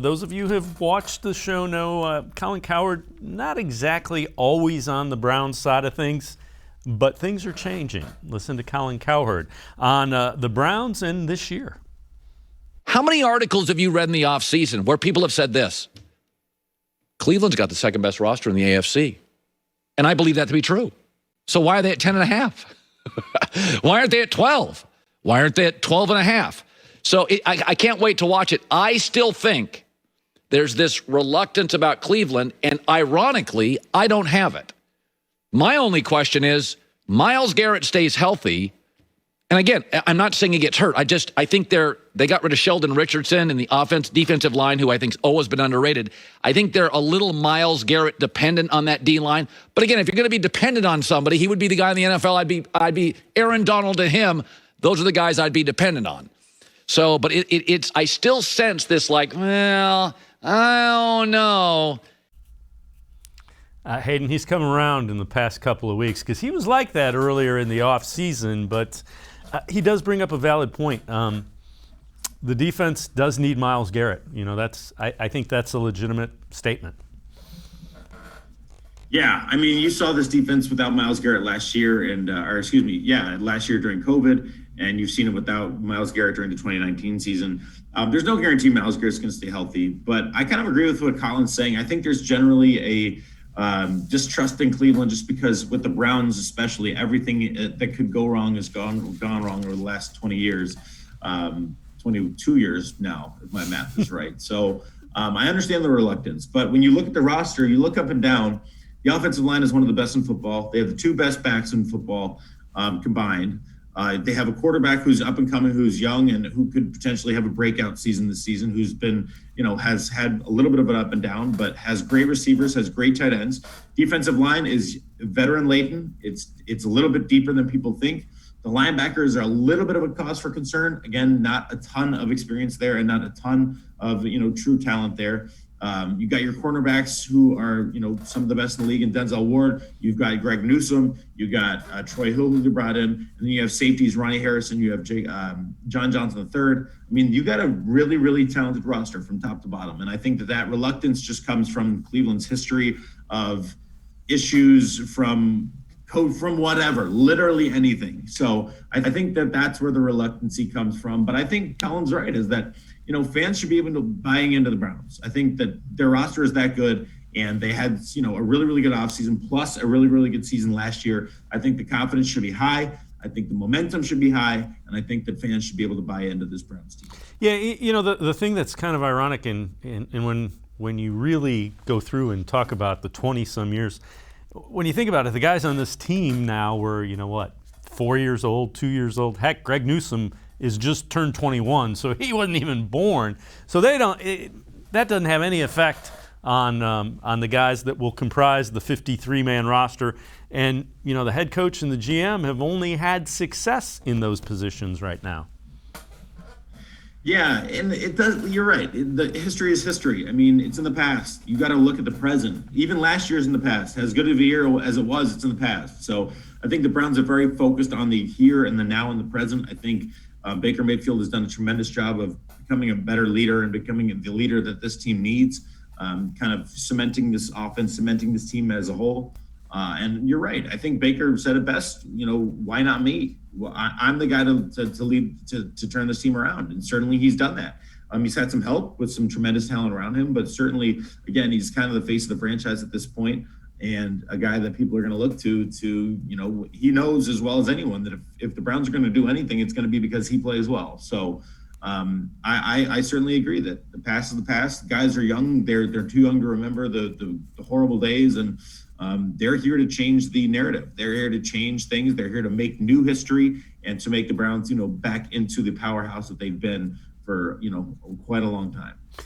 Those of you who have watched the show know Colin Cowherd not exactly always on the Browns side of things, but things are changing. Listen to Colin Cowherd on the Browns and this year. How many articles have you read in the offseason where people have said this? Cleveland's got the second best roster in the AFC. And I believe that to be true. So why are they at 10.5? Why aren't they at 12? Why aren't they at 12.5? So I can't wait to watch it. I still think there's this reluctance about Cleveland, and ironically, I don't have it. My only question is, Myles Garrett stays healthy, and again, I'm not saying he gets hurt. I think they got rid of Sheldon Richardson in the defensive line, who I think's always been underrated. I think they're a little Myles Garrett dependent on that D line. But again, if you're going to be dependent on somebody, he would be the guy in the NFL. I'd be Aaron Donald to him. Those are the guys I'd be dependent on. So, but it's I still sense this like, well, I don't know. Hayden, he's come around in the past couple of weeks because he was like that earlier in the offseason, but he does bring up a valid point. The defense does need Myles Garrett. You know, I think that's a legitimate statement. Yeah, I mean, you saw this defense without Myles Garrett last year, last year during COVID, and you've seen it without Myles Garrett during the 2019 season. There's no guarantee Myles Garrett's going to stay healthy, but I kind of agree with what Colin's saying. I think there's generally a distrust in Cleveland just because with the Browns, especially, everything that could go wrong has gone wrong over the last 20 years, 22 years now, if my math is right. So I understand the reluctance, but when you look at the roster, you look up and down. The offensive line is one of the best in football. They have the two best backs in football combined. They have a quarterback who's up and coming, who's young, and who could potentially have a breakout season this season, who's been, has had a little bit of an up and down, but has great receivers, has great tight ends. Defensive line is veteran laden. It's a little bit deeper than people think. The linebackers are a little bit of a cause for concern. Again, not a ton of experience there and not a ton of, true talent there. You got your cornerbacks who are, some of the best in the league in Denzel Ward. You've got Greg Newsome. You got Troy Hill, who you brought in. And then you have safeties, Ronnie Harrison. You have John Johnson III. I mean, you got a really, really talented roster from top to bottom. And I think that reluctance just comes from Cleveland's history of issues from code, from whatever, literally anything. So I think that's where the reluctancy comes from. But I think Colin's right, is that, fans should be able to buying into the Browns. I think that their roster is that good, and they had, a really, really good offseason plus a really, really good season last year. I think the confidence should be high. I think the momentum should be high, and I think that fans should be able to buy into this Browns team. Yeah, the thing that's kind of ironic, and when you really go through and talk about the 20-some years, when you think about it, the guys on this team now were, 4 years old, 2 years old. Heck, Greg Newsome is just turned 21, so he wasn't even born. So that doesn't have any effect on the guys that will comprise the 53-man roster. And, the head coach and the GM have only had success in those positions right now. Yeah, and it does. You're right. The history is history. I mean, it's in the past. You got to look at the present. Even last year's in the past. As good of a year as it was, it's in the past. So I think the Browns are very focused on the here and the now and the present. I think Baker Mayfield has done a tremendous job of becoming a better leader and becoming the leader that this team needs, kind of cementing this offense, cementing this team as a whole. And you're right. I think Baker said it best, why not me? Well, I'm the guy to lead, to turn this team around. And certainly he's done that. He's had some help with some tremendous talent around him, but certainly, again, he's kind of the face of the franchise at this point, and a guy that people are going to look to, he knows as well as anyone that if the Browns are going to do anything, it's going to be because he plays well. So I certainly agree that the past is the past. Guys are young. They're too young to remember the horrible days, and they're here to change the narrative. They're here to change things. They're here to make new history and to make the Browns, back into the powerhouse that they've been for, quite a long time.